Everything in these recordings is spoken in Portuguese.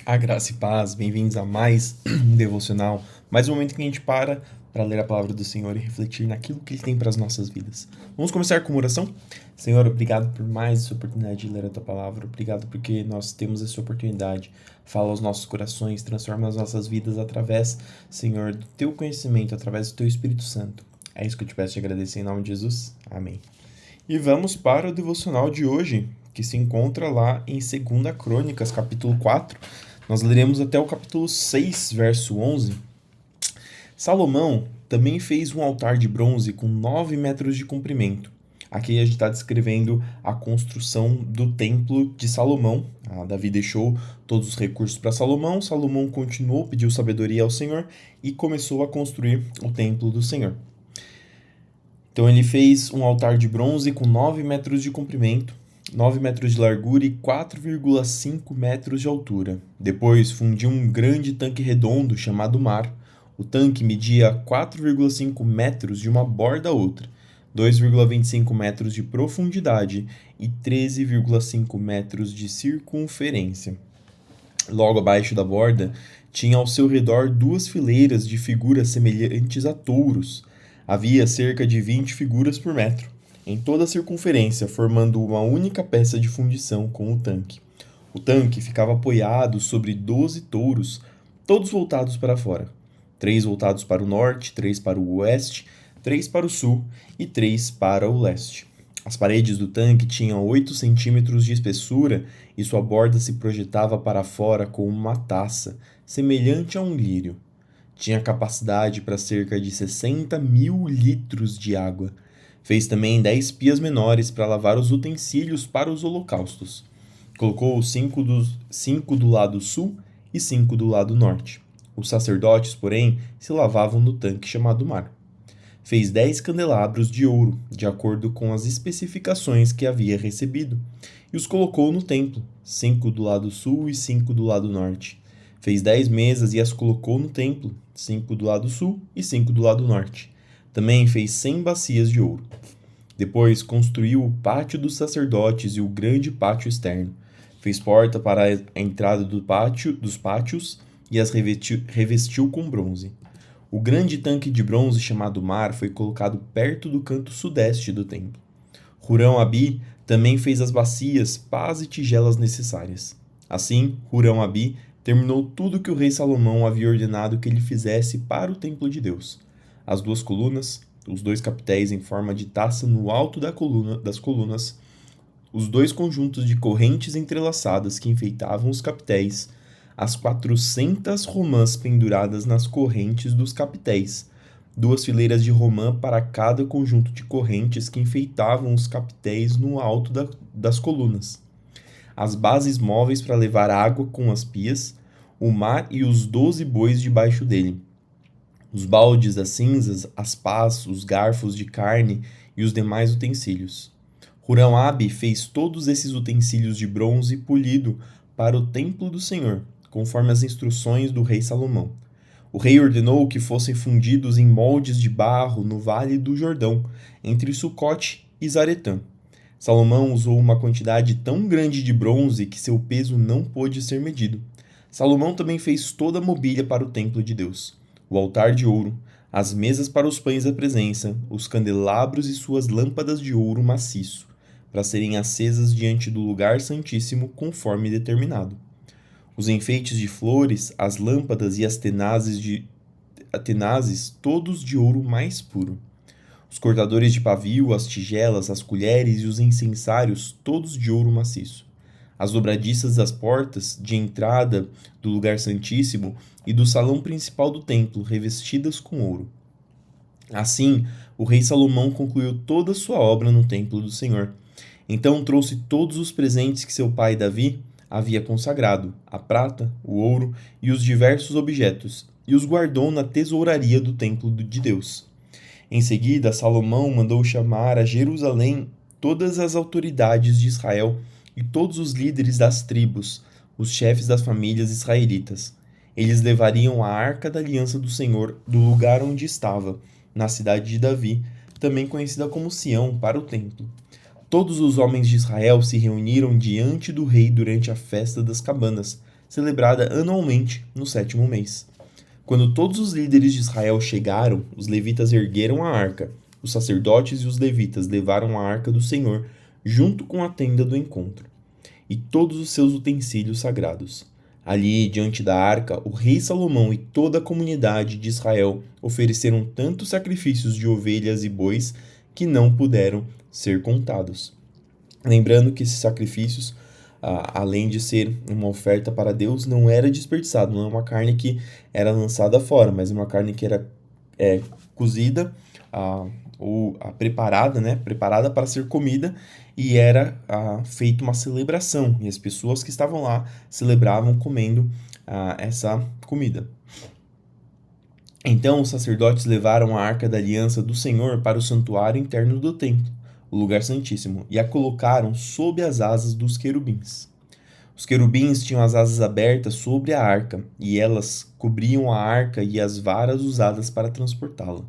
A graça e paz, bem-vindos a mais um devocional, mais um momento que a gente para ler a palavra do Senhor e refletir naquilo que Ele tem para as nossas vidas. Vamos começar com uma oração? Senhor, obrigado por mais essa oportunidade de ler a Tua palavra, obrigado porque nós temos essa oportunidade. Fala aos nossos corações, transforma as nossas vidas através, Senhor, do Teu conhecimento, através do Teu Espírito Santo. É isso que eu te peço e agradeço em nome de Jesus. Amém. E vamos para o devocional de hoje, que se encontra lá em 2 Crônicas, capítulo 4. Nós leremos até o capítulo 6, verso 11. Salomão também fez um altar de bronze com 9 metros de comprimento. Aqui a gente está descrevendo a construção do templo de Salomão. Davi deixou todos os recursos para Salomão. Salomão continuou, pediu sabedoria ao Senhor e começou a construir o templo do Senhor. Então ele fez um altar de bronze com 9 metros de comprimento, 9 metros de largura e 4,5 metros de altura. Depois fundiu um grande tanque redondo chamado Mar. O tanque media 4,5 metros de uma borda a outra, 2,25 metros de profundidade e 13,5 metros de circunferência. Logo abaixo da borda, tinha ao seu redor 2 fileiras de figuras semelhantes a touros. Havia cerca de 20 figuras por metro, em toda a circunferência, formando uma única peça de fundição com o tanque. O tanque ficava apoiado sobre 12 touros, todos voltados para fora. 3 voltados para o norte, 3 para o oeste, 3 para o sul e 3 para o leste. As paredes do tanque tinham 8 centímetros de espessura e sua borda se projetava para fora como uma taça, semelhante a um lírio. Tinha capacidade para cerca de 60 mil litros de água. Fez também 10 pias menores para lavar os utensílios para os holocaustos. Colocou 5 do lado sul e 5 do lado norte. Os sacerdotes, porém, se lavavam no tanque chamado Mar. Fez 10 candelabros de ouro, de acordo com as especificações que havia recebido, e os colocou no templo, 5 do lado sul e 5 do lado norte. Fez 10 mesas e as colocou no templo, 5 do lado sul e 5 do lado norte. Também fez 100 bacias de ouro. Depois construiu o pátio dos sacerdotes e o grande pátio externo. Fez porta para a entrada dos pátios e as revestiu com bronze. O grande tanque de bronze chamado Mar foi colocado perto do canto sudeste do templo. Hurão-Abi também fez as bacias, pás e tigelas necessárias. Assim, Hurão-Abi terminou tudo que o rei Salomão havia ordenado que ele fizesse para o templo de Deus. As 2 colunas, os 2 capitéis em forma de taça no alto das colunas, os 2 conjuntos de correntes entrelaçadas que enfeitavam os capitéis, as 400 romãs penduradas nas correntes dos capitéis, 2 fileiras de romã para cada conjunto de correntes que enfeitavam os capitéis no alto das colunas, as bases móveis para levar água com as pias, o mar e os 12 bois debaixo dele, os baldes, as cinzas, as pás, os garfos de carne e os demais utensílios. Hurão-Abi fez todos esses utensílios de bronze polido para o templo do Senhor, conforme as instruções do rei Salomão. O rei ordenou que fossem fundidos em moldes de barro no vale do Jordão, entre Sucote e Zaretã. Salomão usou uma quantidade tão grande de bronze que seu peso não pôde ser medido. Salomão também fez toda a mobília para o templo de Deus: o altar de ouro, as mesas para os pães da presença, os candelabros e suas lâmpadas de ouro maciço, para serem acesas diante do lugar santíssimo conforme determinado. Os enfeites de flores, as lâmpadas e as tenazes, todos de ouro mais puro. Os cortadores de pavio, as tigelas, as colheres e os incensários, todos de ouro maciço. As dobradiças das portas de entrada do lugar santíssimo e do salão principal do templo, revestidas com ouro. Assim, o rei Salomão concluiu toda a sua obra no templo do Senhor. Então trouxe todos os presentes que seu pai Davi havia consagrado, a prata, o ouro e os diversos objetos, e os guardou na tesouraria do templo de Deus. Em seguida, Salomão mandou chamar a Jerusalém todas as autoridades de Israel e todos os líderes das tribos, os chefes das famílias israelitas. Eles levariam a arca da aliança do Senhor do lugar onde estava, na cidade de Davi, também conhecida como Sião, para o templo. Todos os homens de Israel se reuniram diante do rei durante a festa das cabanas, celebrada anualmente no 7º mês. Quando todos os líderes de Israel chegaram, os levitas ergueram a arca. Os sacerdotes e os levitas levaram a arca do Senhor junto com a tenda do encontro e todos os seus utensílios sagrados. Ali, diante da arca, o rei Salomão e toda a comunidade de Israel ofereceram tantos sacrifícios de ovelhas e bois que não puderam ser contados. Lembrando que esses sacrifícios, além de ser uma oferta para Deus, não era desperdiçado, não é uma carne que era lançada fora, mas uma carne que era cozida ou preparada, né? Preparada para ser comida, e era feita uma celebração, e as pessoas que estavam lá celebravam comendo essa comida. Então os sacerdotes levaram a arca da aliança do Senhor para o santuário interno do templo, o lugar santíssimo, e a colocaram sob as asas dos querubins. Os querubins tinham as asas abertas sobre a arca, e elas cobriam a arca e as varas usadas para transportá-la.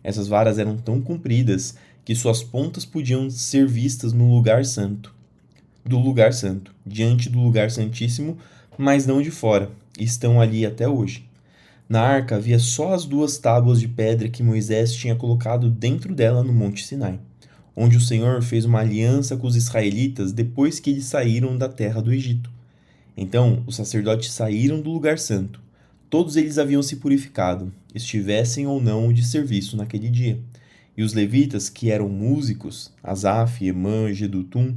Essas varas eram tão compridas que suas pontas podiam ser vistas no lugar santo, diante do lugar santíssimo, mas não de fora, e estão ali até hoje. Na arca havia só as 2 tábuas de pedra que Moisés tinha colocado dentro dela no Monte Sinai, onde o Senhor fez uma aliança com os israelitas depois que eles saíram da terra do Egito. Então os sacerdotes saíram do lugar santo. Todos eles haviam se purificado, estivessem ou não de serviço naquele dia. E os levitas, que eram músicos, Asaf, Emã, Jedutum,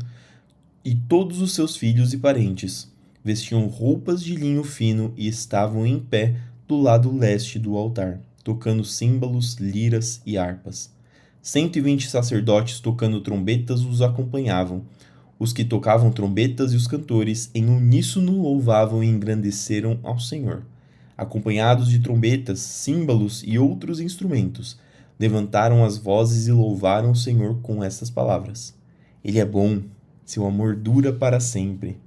e todos os seus filhos e parentes, vestiam roupas de linho fino e estavam em pé do lado leste do altar, tocando símbolos, liras e harpas. 120 sacerdotes tocando trombetas os acompanhavam. Os que tocavam trombetas e os cantores em uníssono louvavam e engrandeceram ao Senhor. Acompanhados de trombetas, símbolos e outros instrumentos, levantaram as vozes e louvaram o Senhor com estas palavras: Ele é bom, seu amor dura para sempre.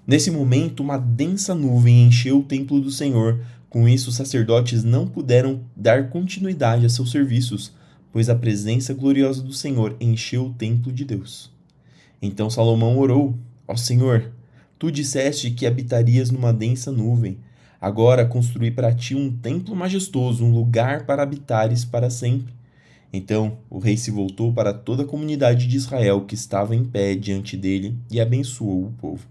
Nesse momento, uma densa nuvem encheu o templo do Senhor. Com isso, os sacerdotes não puderam dar continuidade a seus serviços, pois a presença gloriosa do Senhor encheu o templo de Deus. Então Salomão orou: Ó Senhor, tu disseste que habitarias numa densa nuvem. Agora construí para ti um templo majestoso, um lugar para habitares para sempre. Então o rei se voltou para toda a comunidade de Israel que estava em pé diante dele e abençoou o povo.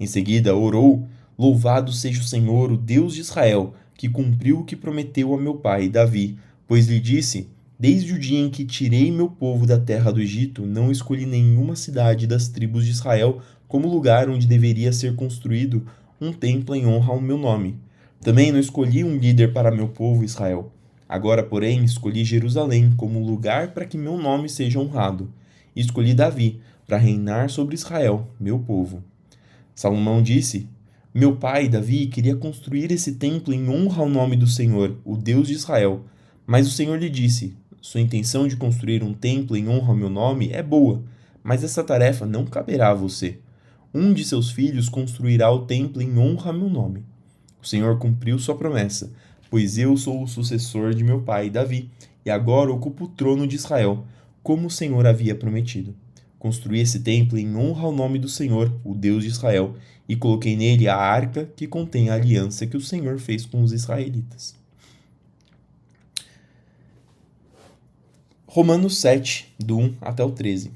Em seguida orou: Louvado seja o Senhor, o Deus de Israel, que cumpriu o que prometeu a meu pai Davi, pois lhe disse: Desde o dia em que tirei meu povo da terra do Egito, não escolhi nenhuma cidade das tribos de Israel como lugar onde deveria ser construído um templo em honra ao meu nome. Também não escolhi um líder para meu povo Israel. Agora, porém, escolhi Jerusalém como lugar para que meu nome seja honrado. E escolhi Davi para reinar sobre Israel, meu povo. Salomão disse: Meu pai Davi queria construir esse templo em honra ao nome do Senhor, o Deus de Israel. Mas o Senhor lhe disse: Sua intenção de construir um templo em honra ao meu nome é boa, mas essa tarefa não caberá a você. Um de seus filhos construirá o templo em honra a meu nome. O Senhor cumpriu sua promessa, pois eu sou o sucessor de meu pai Davi, e agora ocupo o trono de Israel, como o Senhor havia prometido. Construí esse templo em honra ao nome do Senhor, o Deus de Israel, e coloquei nele a arca que contém a aliança que o Senhor fez com os israelitas. Romanos 7, do 1 até o 13.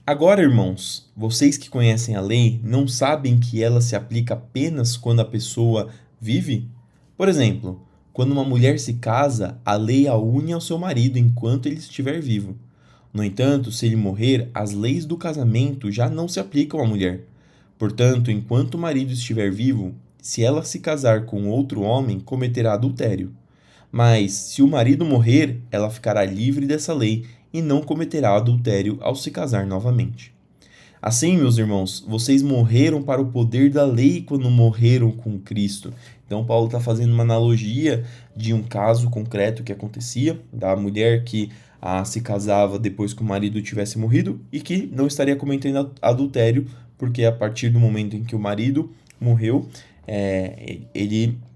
Agora, irmãos, vocês que conhecem a lei, não sabem que ela se aplica apenas quando a pessoa vive? Por exemplo, quando uma mulher se casa, a lei a une ao seu marido enquanto ele estiver vivo. No entanto, se ele morrer, as leis do casamento já não se aplicam à mulher. Portanto, enquanto o marido estiver vivo, se ela se casar com outro homem, cometerá adultério. Mas, se o marido morrer, ela ficará livre dessa lei e não cometerá adultério ao se casar novamente. Assim, meus irmãos, vocês morreram para o poder da lei quando morreram com Cristo. Então, Paulo está fazendo uma analogia de um caso concreto que acontecia, da mulher que se casava depois que o marido tivesse morrido e que não estaria cometendo adultério, porque a partir do momento em que o marido morreu,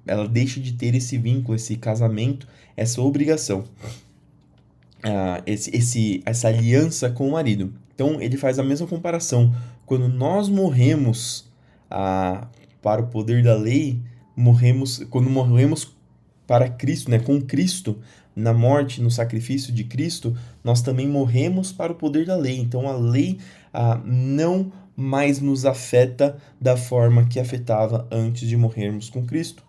ela deixa de ter esse vínculo, esse casamento, essa obrigação, essa aliança com o marido. Então ele faz a mesma comparação. Quando nós morremos para o poder da lei, quando morremos para Cristo, né, com Cristo, na morte, no sacrifício de Cristo, nós também morremos para o poder da lei. Então a lei não mais nos afeta da forma que afetava antes de morrermos com Cristo.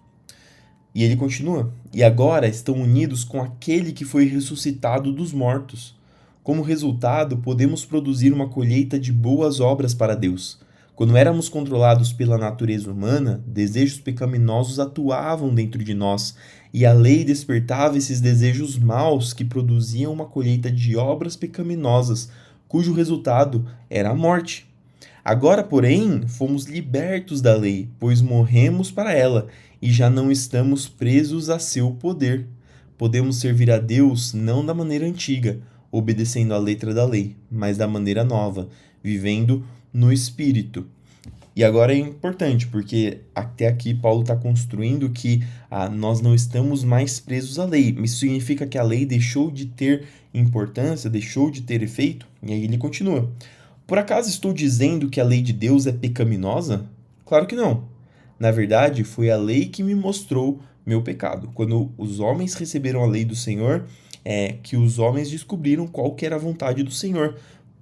E ele continua: e agora estão unidos com aquele que foi ressuscitado dos mortos. Como resultado, podemos produzir uma colheita de boas obras para Deus. Quando éramos controlados pela natureza humana, desejos pecaminosos atuavam dentro de nós, e a lei despertava esses desejos maus que produziam uma colheita de obras pecaminosas, cujo resultado era a morte. Agora, porém, fomos libertos da lei, pois morremos para ela e já não estamos presos a seu poder. Podemos servir a Deus não da maneira antiga, obedecendo à letra da lei, mas da maneira nova, vivendo no Espírito. E agora é importante, porque até aqui Paulo está construindo que nós não estamos mais presos à lei. Isso significa que a lei deixou de ter importância, deixou de ter efeito? E aí ele continua: por acaso estou dizendo que a lei de Deus é pecaminosa? Claro que não. Na verdade, foi a lei que me mostrou meu pecado. Quando os homens receberam a lei do Senhor, que os homens descobriram qual que era a vontade do Senhor,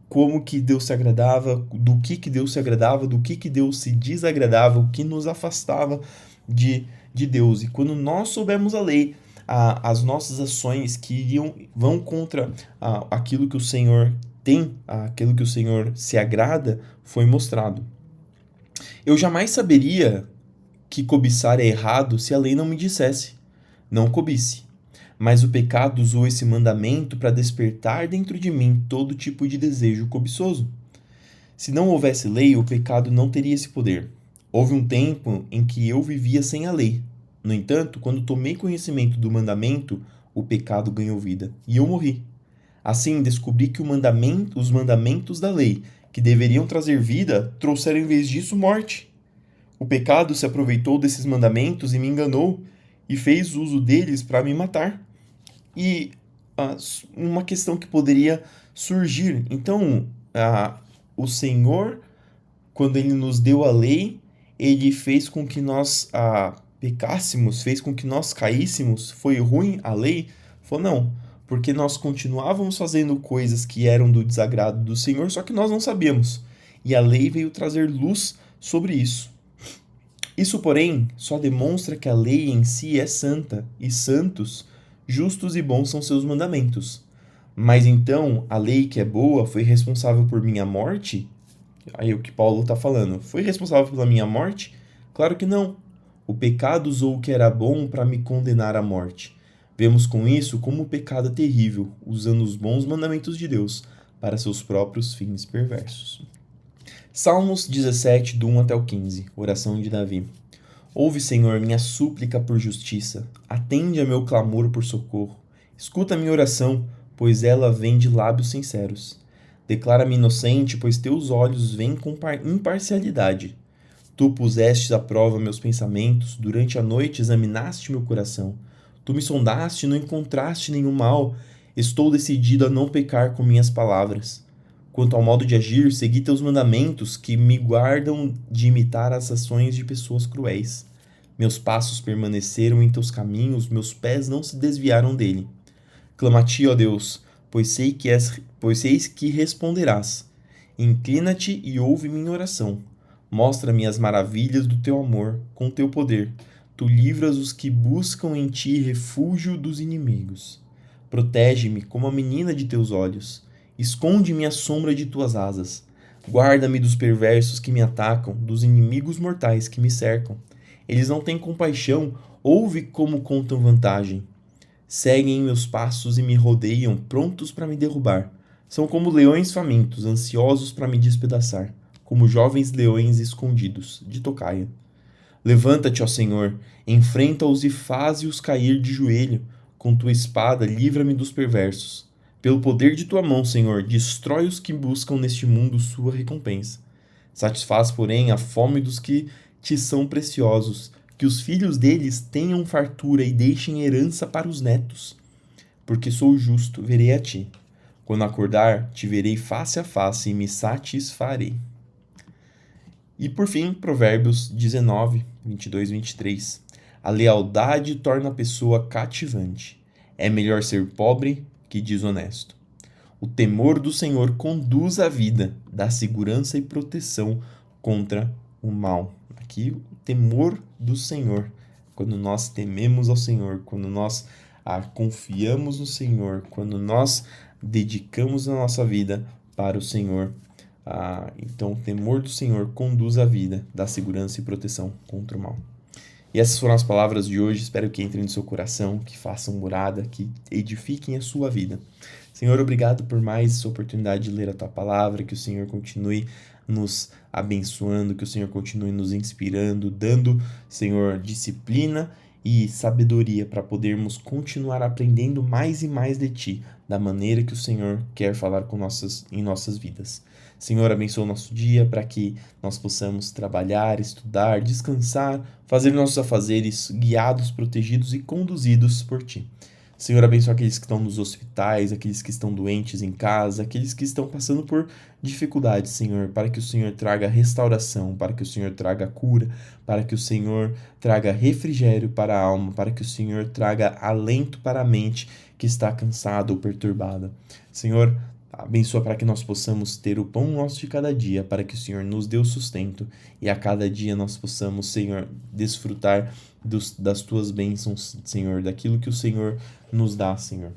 como que Deus se agradava, do que Deus se agradava, do que Deus se desagradava, o que nos afastava de Deus. E quando nós soubemos a lei, as nossas ações que vão contra aquilo que o Senhor tem, aquilo que o Senhor se agrada, foi mostrado. Eu jamais saberia que cobiçar é errado se a lei não me dissesse: não cobice. Mas o pecado usou esse mandamento para despertar dentro de mim todo tipo de desejo cobiçoso. Se não houvesse lei, o pecado não teria esse poder. Houve um tempo em que eu vivia sem a lei. No entanto, quando tomei conhecimento do mandamento, o pecado ganhou vida e eu morri. Assim, descobri que os mandamentos da lei, que deveriam trazer vida, trouxeram em vez disso morte. O pecado se aproveitou desses mandamentos e me enganou, e fez uso deles para me matar. E uma questão que poderia surgir: então, o Senhor, quando ele nos deu a lei, ele fez com que nós pecássemos, fez com que nós caíssemos? Foi ruim a lei? Falou, não, porque nós continuávamos fazendo coisas que eram do desagrado do Senhor, só que nós não sabíamos. E a lei veio trazer luz sobre isso. Isso, porém, só demonstra que a lei em si é santa, e santos, justos e bons são seus mandamentos. Mas então, a lei que é boa foi responsável por minha morte? Aí o que Paulo está falando, foi responsável pela minha morte? Claro que não. O pecado usou o que era bom para me condenar à morte. Vemos com isso como o pecado é terrível, usando os bons mandamentos de Deus para seus próprios fins perversos. Salmos 17, do 1 até o 15, oração de Davi. Ouve, Senhor, minha súplica por justiça, atende a meu clamor por socorro. Escuta a minha oração, pois ela vem de lábios sinceros. Declara-me inocente, pois teus olhos veem com imparcialidade. Tu pusestes à prova meus pensamentos, durante a noite examinaste meu coração. Tu me sondaste e não encontraste nenhum mal. Estou decidido a não pecar com minhas palavras. Quanto ao modo de agir, segui teus mandamentos, que me guardam de imitar as ações de pessoas cruéis. Meus passos permaneceram em teus caminhos, meus pés não se desviaram dele. Clama a ti, ó Deus, pois sei que responderás. Inclina-te e ouve minha oração. Mostra-me as maravilhas do teu amor, com teu poder. Tu livras os que buscam em ti refúgio dos inimigos. Protege-me como a menina de teus olhos. Esconde-me à sombra de tuas asas. Guarda-me dos perversos que me atacam, dos inimigos mortais que me cercam. Eles não têm compaixão, ouve como contam vantagem. Seguem meus passos e me rodeiam, prontos para me derrubar. São como leões famintos, ansiosos para me despedaçar, como jovens leões escondidos, de tocaia. Levanta-te, ó Senhor, enfrenta-os e faze-os cair de joelho. Com tua espada, livra-me dos perversos. Pelo poder de tua mão, Senhor, destrói os que buscam neste mundo sua recompensa. Satisfaz, porém, a fome dos que te são preciosos, que os filhos deles tenham fartura e deixem herança para os netos. Porque sou justo, verei a ti. Quando acordar, te verei face a face e me satisfarei. E por fim, Provérbios 19, 22, 23. A lealdade torna a pessoa cativante. É melhor ser pobre que desonesto. O temor do Senhor conduz à vida, dá segurança e proteção contra o mal. Aqui, o temor do Senhor. Quando nós tememos ao Senhor, quando nós confiamos no Senhor, quando nós dedicamos a nossa vida para o Senhor, então o temor do Senhor conduz à vida, dá segurança e proteção contra o mal. E essas foram as palavras de hoje, espero que entrem no seu coração, que façam morada, que edifiquem a sua vida. Senhor, obrigado por mais essa oportunidade de ler a Tua Palavra, que o Senhor continue nos abençoando, que o Senhor continue nos inspirando, dando, Senhor, disciplina e sabedoria para podermos continuar aprendendo mais e mais de Ti, da maneira que o Senhor quer falar em nossas vidas. Senhor, abençoa o nosso dia para que nós possamos trabalhar, estudar, descansar, fazer nossos afazeres guiados, protegidos e conduzidos por Ti. Senhor, abençoa aqueles que estão nos hospitais, aqueles que estão doentes em casa, aqueles que estão passando por dificuldades, Senhor, para que o Senhor traga restauração, para que o Senhor traga cura, para que o Senhor traga refrigério para a alma, para que o Senhor traga alento para a mente que está cansada ou perturbada. Senhor, abençoa para que nós possamos ter o pão nosso de cada dia, para que o Senhor nos dê o sustento e a cada dia nós possamos, Senhor, desfrutar das Tuas bênçãos, Senhor, daquilo que o Senhor nos dá, Senhor.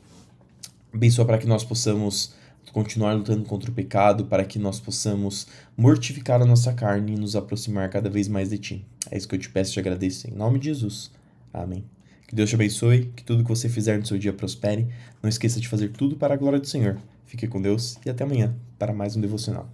Abençoa para que nós possamos continuar lutando contra o pecado, para que nós possamos mortificar a nossa carne e nos aproximar cada vez mais de Ti. É isso que eu te peço e te agradeço, em nome de Jesus. Amém. Que Deus te abençoe, que tudo que você fizer no seu dia prospere. Não esqueça de fazer tudo para a glória do Senhor. Fique com Deus e até amanhã para mais um devocional.